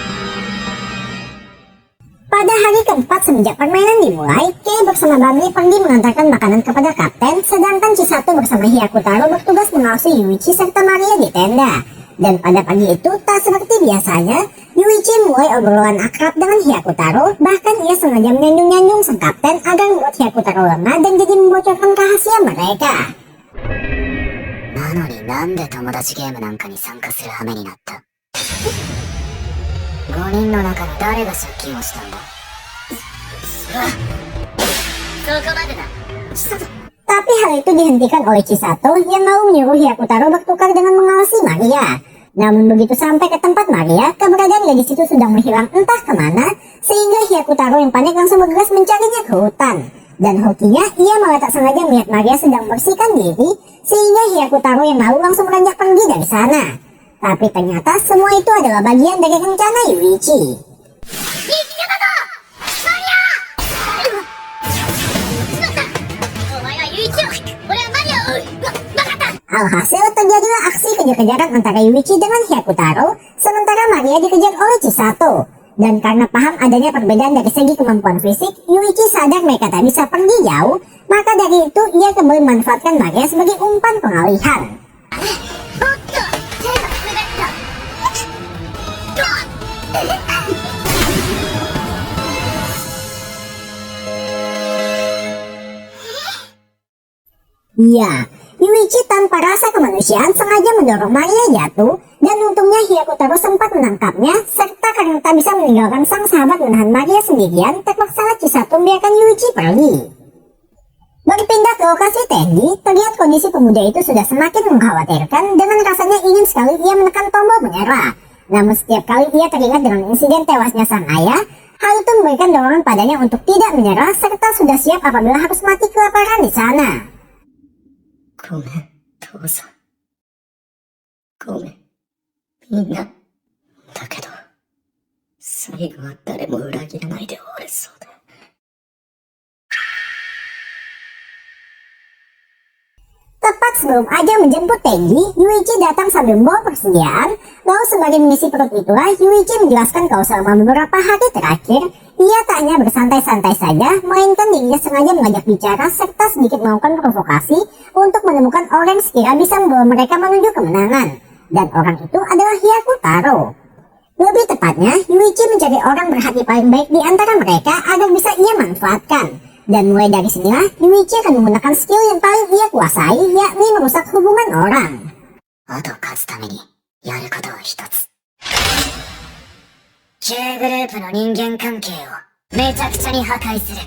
Pada hari keempat semenjak permainan dimulai, Kei bersama Bambi pergi mengantarkan makanan kepada kapten, sedangkan Chisato bersama Hyakutaro bertugas mengawasi Yuichi serta Maria di tenda. Dan pada pagi itu, tak seperti biasanya, Yuichi mulai obrolan akrab dengan Hyakutaro, bahkan ia sengaja menyanjung-nyanjung sang kapten agar membuat Hyakutaro lengah dan jadi membocorkan rahasia mereka. なのになんで友達ゲームなんかに参加する羽目になった？ 5人の中の誰が借金をしたんだ？そこまでだ。Tapi hal itu dihentikan oleh Chisato yang mau menyuruh Hyakutaro bertukar dengan mengawasi Maria. Namun begitu sampai ke tempat Maria, keberadaan gadis itu sudah menghilang entah kemana, sehingga Hyakutaro yang panik langsung bergegas mencarinya ke hutan. Dan hokinya, ia malah tak sengaja melihat Maria sedang bersihkan diri, sehingga Hyakutaro yang malu langsung beranjak pergi dari sana. Tapi ternyata semua itu adalah bagian dari rencana Yuichi. Alhasil terjadilah aksi kejar-kejaran antara Yuichi dengan Hyakutaro, sementara Maria dikejar oleh Chisato. Dan karena paham adanya perbedaan dari segi kemampuan fisik, Yuichi sadar mereka tak bisa pergi jauh, maka dari itu ia kembali memanfaatkan Maria sebagai umpan pengalihan. Ya, Yuichi tanpa rasa kemanusiaan sengaja mendorong Maria jatuh, dan untungnya Hyakutaro sempat menangkapnya, serta karena tak bisa meninggalkan sang sahabat menahan Maria sendirian, terpaksalah Chisato membiarkan Yuichi pergi. Berpindah ke lokasi Tengi, terlihat kondisi pemuda itu sudah semakin mengkhawatirkan, dengan rasanya ingin sekali ia menekan tombol menyerah. Namun setiap kali ia teringat dengan insiden tewasnya sang ayah, hal itu memberikan dorongan padanya untuk tidak menyerah, serta sudah siap apabila harus mati kelaparan di sana. ごめん、父さん。ごめん、みんな。だけど、最後は誰も裏切らないで終われそうだ。Tepat sebelum Aja menjemput Tengi, Yuichi datang sambil membawa persediaan. Lalu sebagai mengisi perut itulah, Yuichi menjelaskan kalau selama beberapa hari terakhir, ia tak hanya bersantai-santai saja, melainkan dirinya sengaja mengajak bicara serta sedikit melakukan provokasi untuk menemukan orang sekira bisa membawa mereka menuju kemenangan. Dan orang itu adalah Hyakutaro. Lebih tepatnya, Yuichi mencari orang berhati paling baik di antara mereka agar bisa ia manfaatkan. Dan mulai dari sinilah, Yuichi akan menggunakan skill yang paling ia kuasai, yakni merusak hubungan orang. あと勝つために、やることは一つ。Q グループの人間関係を、めちゃくちゃに破壊する。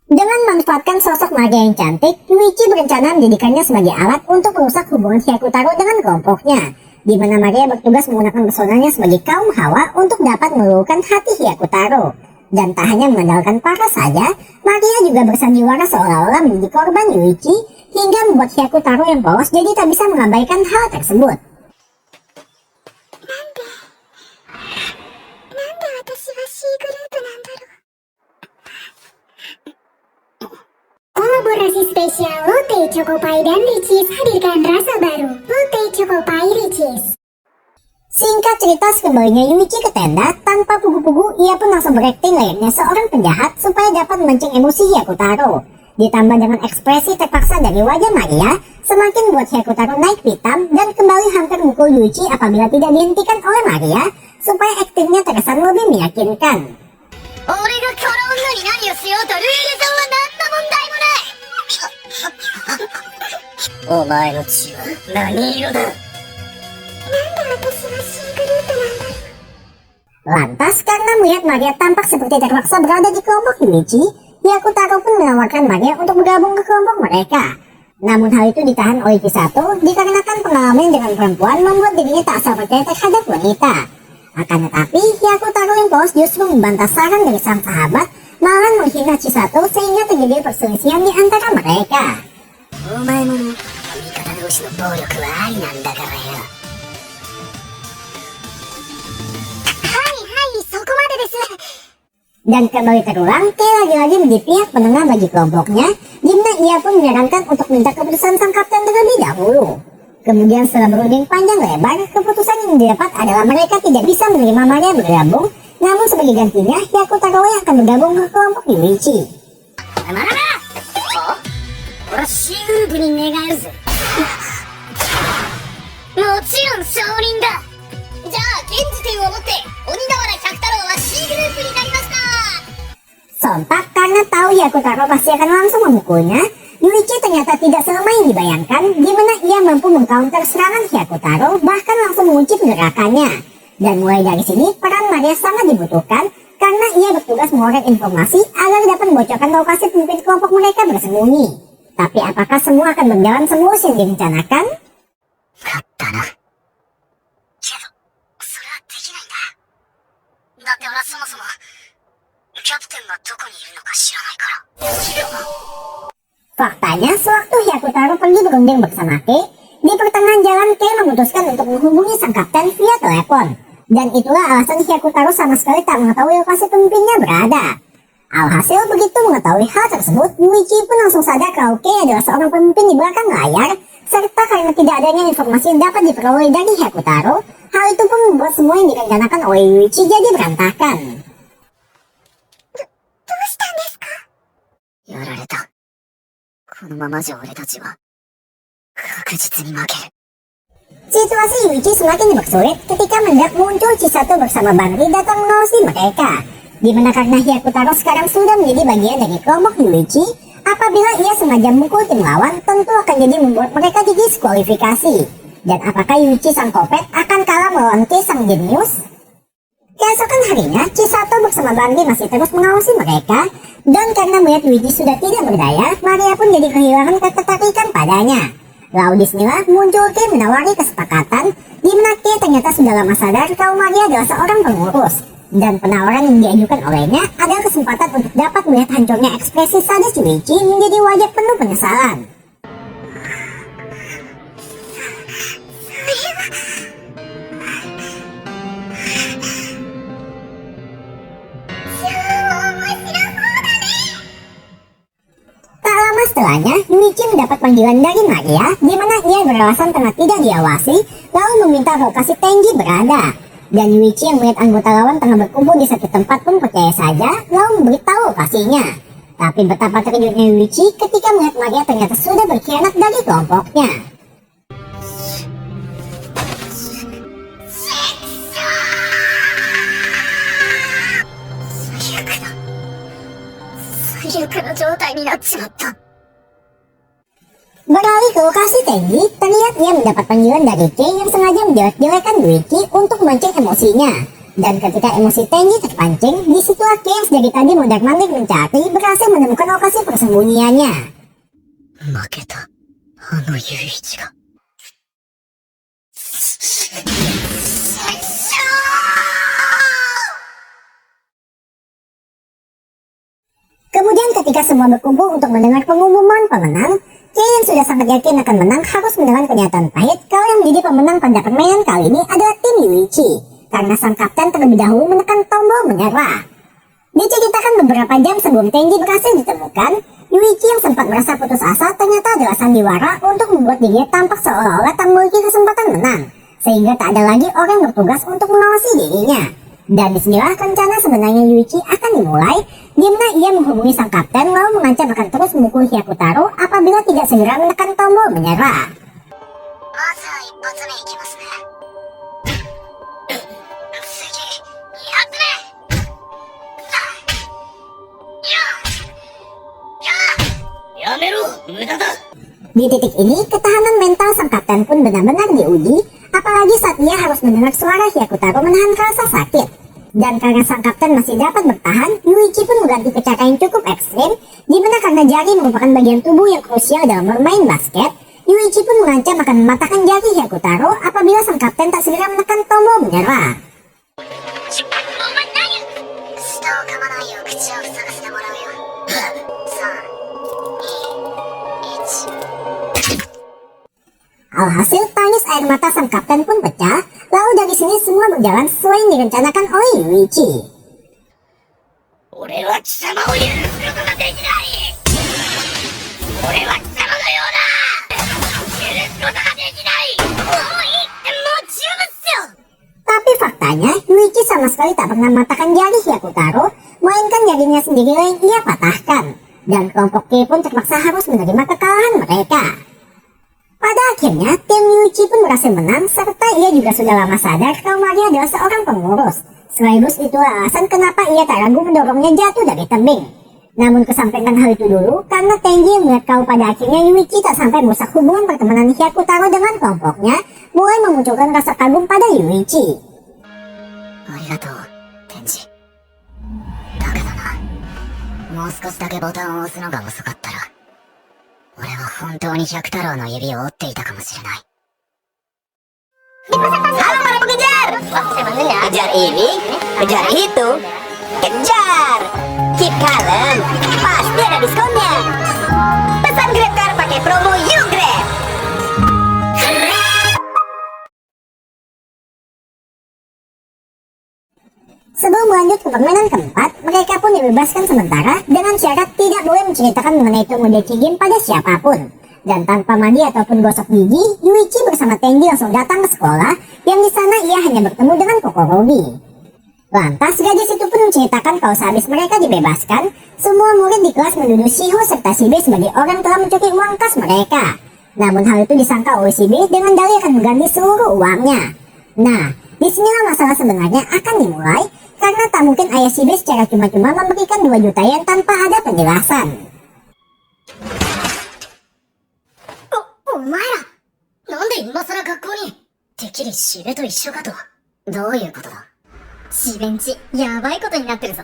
Dengan memanfaatkan sosok Maria yang cantik, Yuichi berencana menjadikannya sebagai alat untuk merusak hubungan Hyakutaro dengan kelompoknya, di mana Maria bertugas menggunakan pesonanya sebagai kaum hawa untuk dapat meluluhkan hati Hyakutaro. Dan tak hanya mengandalkan para saja, Maria juga bersandiwara seolah-olah menjadi korban Yuichi, hingga membuat Hyakutaro yang polos jadi tak bisa mengabaikan hal tersebut. なんで私は C グループなんだろう。Kolaborasi spesial Lotte Chocopai dan Richeese hadirkan rasa baru. Lotte Chocopai Richeese. Singkat cerita, sekembalinya Yuichi ke tenda, tanpa pugu-pugu, ia pun langsung berakting layaknya seorang penjahat supaya dapat memancing emosi Hyakutaro. Ditambah dengan ekspresi terpaksa dari wajah Maria, semakin buat Hyakutaro naik pitam dan kembali hampir memukul Yuichi apabila tidak dihentikan oleh Maria, supaya aktingnya terkesan lebih meyakinkan. 俺がこの女に何をしようとルール上は何の問題もない。お前の血は何色だ。 Lantas karena melihat Maria tampak seperti terpaksa berada di kelompok Yuichi, Hyakutaro pun menawarkan Maria untuk bergabung ke kelompok mereka. Namun hal itu ditahan oleh Chisato dikarenakan pengalaman dengan perempuan membuat dirinya tak asal percaya terhadap wanita. Akan tetapi, Hyakutaro yang polos justru membantah saran dari sang sahabat, malah menghina Chisato sehingga terjadi perselisihan di antara mereka. お前も味方同士の暴力はありなんだからよ。 Dan kembali terulang, Kei lagi-lagi menjadi pihak penengah bagi kelompoknya, di mana ia pun menyarankan untuk minta keputusan sang kapten terlebih dahulu. Kemudian setelah berunding panjang lebar, keputusan yang didapat adalah mereka tidak bisa menerima Maria bergabung, namun sebagai gantinya, Hyakutaro yang akan bergabung ke kelompok Yuichi. 俺は C グループに願えるぜ。もちろん承認だ。じゃあ現時点をもって鬼俵百太郎は C グループになりました。 Sontak karena tahu Hyakutaro pasti akan langsung memukulnya, Yuichi ternyata tidak selama yang dibayangkan, di mana ia mampu mengcounter serangan Hyakutaro, bahkan langsung mengunci gerakannya. Dan mulai dari sini, peran Maria sangat dibutuhkan, karena ia bertugas mengeluarkan informasi agar dapat membocorkan lokasi pemimpin kelompok mereka bersembunyi. Tapi apakah semua akan berjalan semulus yang direncanakan? 勝ったな。けどそれはできないんだ。だって俺はそもそもキャプテンがどこにいるのか知らないから。 Faktanya, sewaktu Hyakutaro pergi berunding bersama Kei, di pertengahan jalan Kei memutuskan untuk menghubungi sang kapten via telepon. Dan itulah alasan Hyakutaro sama sekali tak mengetahui lokasi pemimpinnya berada. Alhasil begitu mengetahui hal tersebut, Yuichi pun langsung sadar kalau Kei adalah seorang pemimpin di belakang layar, serta karena tidak adanya informasi yang dapat diperoleh dari Hyakutaro, hal itu pun membuat semua yang direncanakan oleh Yuichi jadi berantakan. どうしたんですか？やられた。このままじゃ俺たちは確実に負ける。 Situasi Yuichi semakin dipersulit ketika mendadak muncul Chisato bersama Banri datang mengawasi mereka. Di mana karena Hyakutaro sekarang sudah menjadi bagian dari kelompok Yuichi, apabila ia sengaja mukul tim lawan, tentu akan jadi membuat mereka didiskualifikasi. Dan apakah Yuichi sang kopet akan kalah melawan Kei sang jenius? Keesokan harinya, Chisato bersama Banri masih terus mengawasi mereka, dan karena melihat Yuichi sudah tidak berdaya, Maria pun jadi kehilangan ketertarikan padanya. Lalu disinilah muncul Kei menawari kesepakatan, di mana Kei ternyata sudah lama sadar kalau Maria adalah seorang pengurus. Dan penawaran yang diajukan olehnya adalah kesempatan untuk dapat melihat hancurnya ekspresi sadis Yuichi menjadi wajah penuh penyesalan. Tak lama setelahnya, Yuichi mendapat panggilan dari Maria, di mana ia beralasan tengah tidak diawasi, lalu meminta lokasi Tenji berada. Dan Yuichi yang melihat anggota lawan tengah berkumpul di satu tempat pun percaya saja, lalu memberitahu lokasinya. Tapi betapa terkejutnya Yuichi ketika melihat Maria ternyata sudah berkhianat dari kelompoknya. Beralih ke lokasi Tenji, terlihat ia mendapat panggilan dari Kei yang sengaja menjelek-jelekan Yuichi untuk memancing emosinya. Dan ketika emosi Tenji terpancing, disitulah Kei yang dari tadi mondar-mandir mencari berhasil menemukan lokasi persembunyiannya. 負けた。あのユイチが。 Kemudian ketika semua berkumpul untuk mendengar pengumuman pemenang, Kei yang sudah sangat yakin akan menang harus menelan kenyataan pahit kalau yang menjadi pemenang pada permainan kali ini adalah tim Yuichi, karena sang kapten terlebih dahulu menekan tombol menyerah. Diceritakan beberapa jam sebelum Tenji berhasil ditemukan, Yuichi yang sempat merasa putus asa ternyata adalah sandiwara untuk membuat dirinya tampak seolah-olah tak memiliki kesempatan menang, sehingga tak ada lagi orang bertugas untuk mengawasi dirinya. Dan disinilah rencana sebenarnya Yuichi akan dimulai, di mana ia menghubungi sang kapten lalu mengancam akan terus memukul Hyakutaro apabila tidak segera menekan tombol menyerah. Di titik ini, ketahanan mental sang kapten pun benar-benar diuji, apalagi saat ia harus mendengar suara Hyakutaro menahan rasa sakit. Dan karena sang kapten masih dapat bertahan, Yuichi pun mengganti cara yang cukup ekstrim, di mana karena jari merupakan bagian tubuh yang krusial dalam bermain basket, Yuichi pun mengancam akan mematahkan jari Hyakutaro apabila sang kapten tak segera menekan tombol menyerah. Alhasil tangis air mata sang kapten pun pecah, lalu dari sini semua berjalan sesuai yang direncanakan oleh Yuichi. Tapi faktanya, Yuichi sama sekali tak pernah mematahkan jari Hyakutaro, melainkan jarinya sendiri yang ia patahkan. Dan kelompok Kei pun terpaksa harus menerima kekalahan mereka. Pada akhirnya, tim Yuichi pun berhasil menang, serta ia juga sudah lama sadar kalau Maria adalah seorang pengurus. Sekaligus itulah alasan kenapa ia tak ragu mendorongnya jatuh dari tebing. Namun kesampaian hal itu dulu, karena Tenji melihat kalau pada akhirnya Yuichi tak sampai merusak hubungan pertemanan Hyakutaro dengan kelompoknya, mulai memunculkan rasa kagum pada Yuichi. Arigatou, Tenji. だけどな、もう少しだけボタンを押すのが遅かったら、俺は本当に百太郎の指を折っていたかもしれない。 Halo para pengejar! Kejar ini, kejar itu, kejar! Keep kalem, pasti ada diskonnya. Pesan GrabCar pakai promo YouGrab. Sebelum lanjut ke permainan keempat, mereka pun dibebaskan sementara dengan syarat tidak boleh menceritakan mengenai Tomodachi Game pada siapapun. Dan tanpa mandi ataupun gosok gigi, Yuichi bersama Tenji langsung datang ke sekolah yang di sana ia hanya bertemu dengan Kokorogi. Lantas gadis itu pun menceritakan kalau sehabis mereka dibebaskan, semua murid di kelas menuduh Shiho serta Shibe sebagai orang telah mencuri uang kas mereka. Namun hal itu disangka oleh Shibe dengan dalih akan mengganti seluruh uangnya. Nah, disinilah masalah sebenarnya akan dimulai, karena tak mungkin ayah Shibe secara cuma-cuma memberikan 2 juta yen tanpa ada penjelasan. お前ら、なんで今更学校に、てっきりシベと一緒かと。どういうことだ。シベんち、やばいことになってるぞ。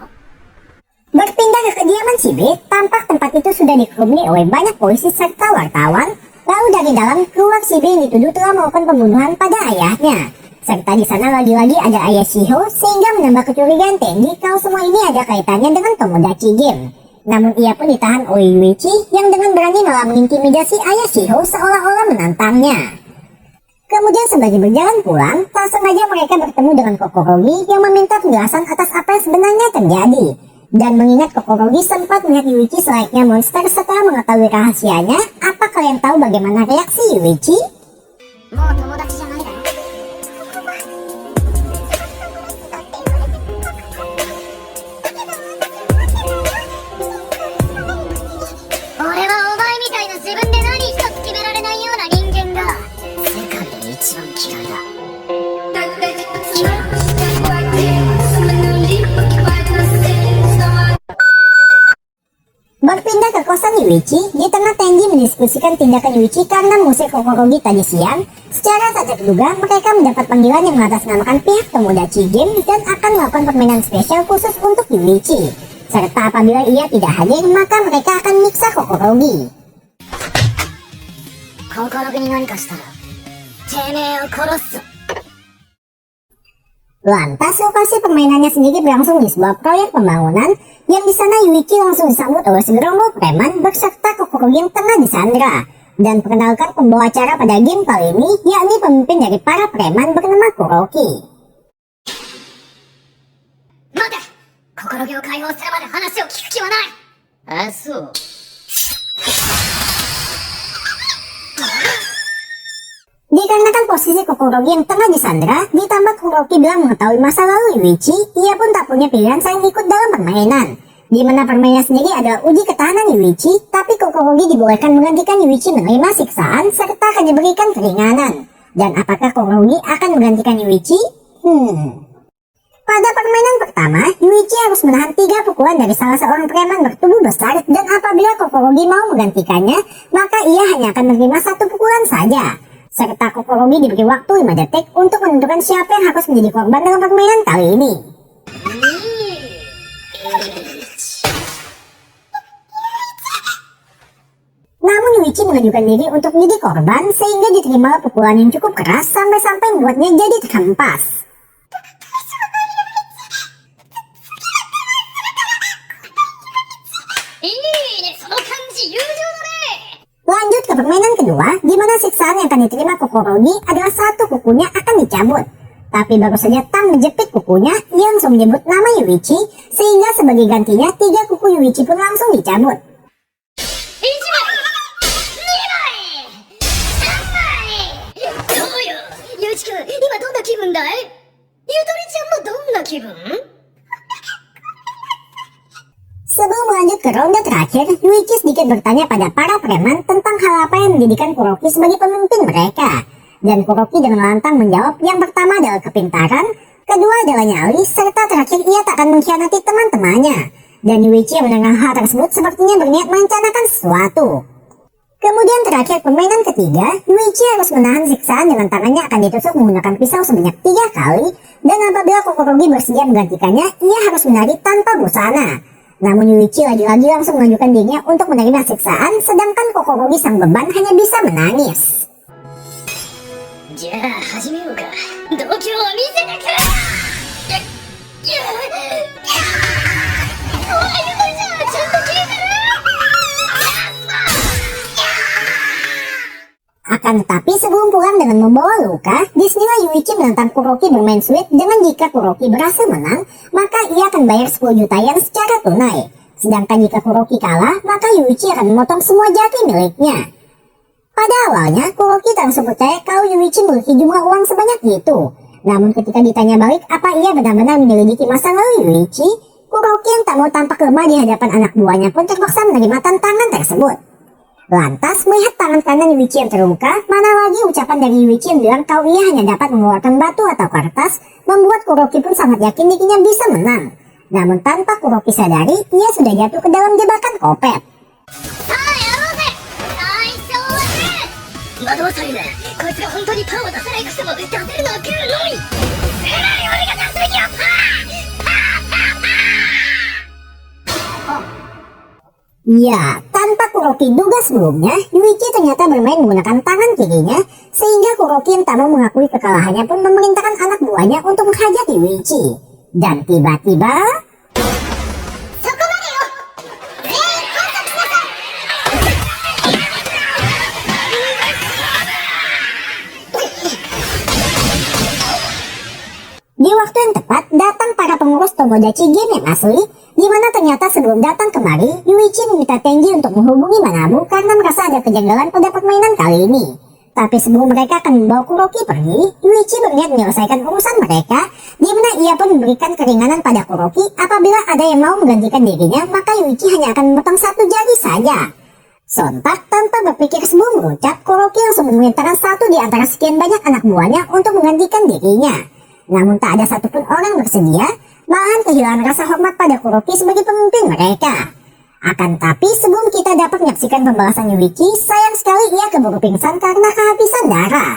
Berpindah ke kediaman Shibe, tampak tempat itu sudah dikerumuni oleh banyak polisi serta wartawan. Lalu dari dalam keluar Shibe yang dituduh telah melakukan pembunuhan pada ayahnya. Serta di sana lagi-lagi ada ayah Shiho, sehingga menambah kecurigaan Tenji kalau semua ini ada kaitannya dengan Tomodachi Game. Namun ia pun ditahan oleh Yuichi yang dengan berani malah mengintimidasi ayah Shiho seolah-olah menantangnya. Kemudian sembari berjalan pulang, tak sengaja mereka bertemu dengan Kokorogi yang meminta penjelasan atas apa yang sebenarnya terjadi. Dan mengingat Kokorogi sempat melihat Yuichi selayaknya monster setelah mengetahui rahasianya, apa kalian tahu bagaimana reaksi Yuichi? もう友達じゃないだろ。俺はお前みたいな自分で何一つ決められないような人間が世界で一番嫌いだ。 Berpindah ke kosan Yuichi, di tengah Tenji mendiskusikan tindakan Yuichi karena musik Kokorogi tadi siang. Secara tak terduga, mereka mendapat panggilan yang mengatasnamakan pihak Tomodachi Game dan akan melakukan permainan spesial khusus untuk Yuichi. Serta apabila ia tidak hadir, maka mereka akan menyiksa Kokorogi. 心に何かしたらてめえを殺すぞ。 Lantas lokasi permainannya sendiri berlangsung di sebuah proyek pembangunan yang di sana Yuichi langsung disambut oleh segerombol preman berserta Kokorogi yang tengah disandra. Dan perkenalkan pembawa acara pada game kali ini, yakni pemimpin dari para preman bernama Kuroki. 待て、心気を解放するまで話を聞く気はない。あ、そう。 Dikarenakan posisi Kokorogi yang tengah disandra, ditambah Kuroki bilang mengetahui masa lalu Yuichi, ia pun tak punya pilihan selain ikut dalam permainan. Di mana permainan sendiri adalah uji ketahanan Yuichi, tapi Kokorogi dibolehkan menggantikan Yuichi menerima siksaan serta akan diberikan keringanan. Dan apakah Kokorogi akan menggantikan Yuichi? Pada permainan pertama, Yuichi harus menahan 3 pukulan dari salah seorang preman bertubuh besar, dan apabila Kokorogi mau menggantikannya, maka ia hanya akan menerima 1 pukulan saja. Serta Kokorogi diberi waktu 5 detik untuk menentukan siapa yang harus menjadi korban dalam permainan kali ini. Namun Yuichi mengajukan diri untuk menjadi korban sehingga diterima pukulan yang cukup keras sampai-sampai membuatnya jadi terhempas. Lanjut ke permainan kedua, di mana siksaan yang akan diterima Kokorogi adalah 1 kukunya akan dicabut. Tapi baru saja Tam menjepit kukunya, ia langsung menyebut nama Yuichi, sehingga sebagai gantinya 3 kuku Yuichi pun langsung dicabut. Sebelum lanjut ke ronde terakhir, Yuichi sedikit bertanya pada para preman tentang hal apa yang menjadikan Kuroki sebagai pemimpin mereka. Dan Kuroki dengan lantang menjawab yang pertama adalah kepintaran, kedua adalah nyali, serta terakhir ia tak akan mengkhianati teman-temannya. Dan Yuichi yang mendengar hal tersebut sepertinya berniat merencanakan sesuatu. Kemudian terakhir permainan ketiga, Yuichi harus menahan siksaan dengan tangannya akan ditusuk menggunakan pisau sebanyak 3 kali, dan apabila Kokorogi bersedia menggantikannya, ia harus menari tanpa busana. Namun Yuichi lagi-lagi langsung mengajukan dirinya untuk menerima siksaan, sedangkan Kokorogi sang beban hanya bisa menangis. Akan tetapi sebelum pulang dengan membawa luka, disinilah Yuichi menantang Kuroki bermain sweet dengan jika Kuroki berhasil menang, maka ia akan bayar 10 juta yen secara tunai. Sedangkan jika Kuroki kalah, maka Yuichi akan memotong semua jati miliknya. Pada awalnya, Kuroki tak langsung percaya kalau Yuichi memiliki jumlah uang sebanyak itu. Namun ketika ditanya balik apa ia benar-benar menyelidiki masa lalu Yuichi, Kuroki yang tak mau tampak lemah di hadapan anak buahnya pun terpaksa menerima tantangan tersebut. Lantas melihat tangan kanan Yuichi yang terluka, mana lagi ucapan dari Yuichi yang bilang kalau ia hanya dapat mengeluarkan batu atau kertas, membuat Kuroki pun sangat yakin dirinya bisa menang. Namun tanpa Kuroki sadari, ia sudah jatuh ke dalam jebakan kopet. さあやろうぜ最初はね惑わされるこいつが本当にパンを出せないくせも出せるのはグーのみつまり俺が出すべきはパン Ya, tanpa Kuroki duga sebelumnya, Yuichi ternyata bermain menggunakan tangan kirinya, sehingga Kuroki yang tak mau mengakui kekalahannya pun memerintahkan anak buahnya untuk menghajar Yuichi. Dan tiba-tiba... そこまでよ全員降伏しなさい Di waktu yang tepat, datang para pengurus Tomodachi Game yang asli, di mana ternyata sebelum datang kemari, Yuichi meminta Tenji untuk menghubungi Manabu karena merasa ada kejanggalan pada permainan kali ini. Tapi sebelum mereka akan membawa Kuroki pergi, Yuichi berniat menyelesaikan urusan mereka, di mana ia pun memberikan keringanan pada Kuroki apabila ada yang mau menggantikan dirinya, maka Yuichi hanya akan memotong satu jari saja. Sontak, tanpa berpikir sebelum berucap, Kuroki langsung memerintahkan satu di antara sekian banyak anak buahnya untuk menggantikan dirinya. Namun tak ada satupun orang bersedia, malahan kehilangan rasa hormat pada Kuroki sebagai pemimpin mereka. Akan tapi sebelum kita dapat menyaksikan pembalasan Yuichi, sayang sekali ia keburu pingsan karena kehabisan darah.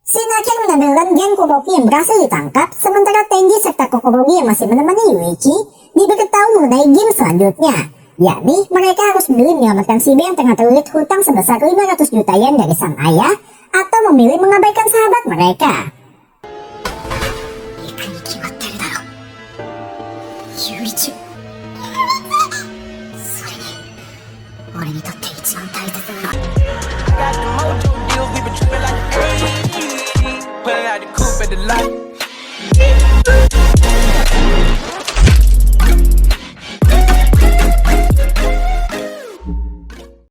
Scene akhir menampilkan geng Kuroki yang berhasil ditangkap, sementara Tenji serta Kokorogi yang masih menemani Yuichi diberitahu mengenai game selanjutnya, yakni mereka harus memilih menyelamatkan si B yang tengah terlilit hutang sebesar 500 juta yen dari sang ayah, atau memilih mengabaikan sahabat mereka. 行くに決まってるだろユイチそれに俺にとって一番大切なのは Got the mojo deals, we been trippin' like the 80s. Pulling out the coupe at the lot.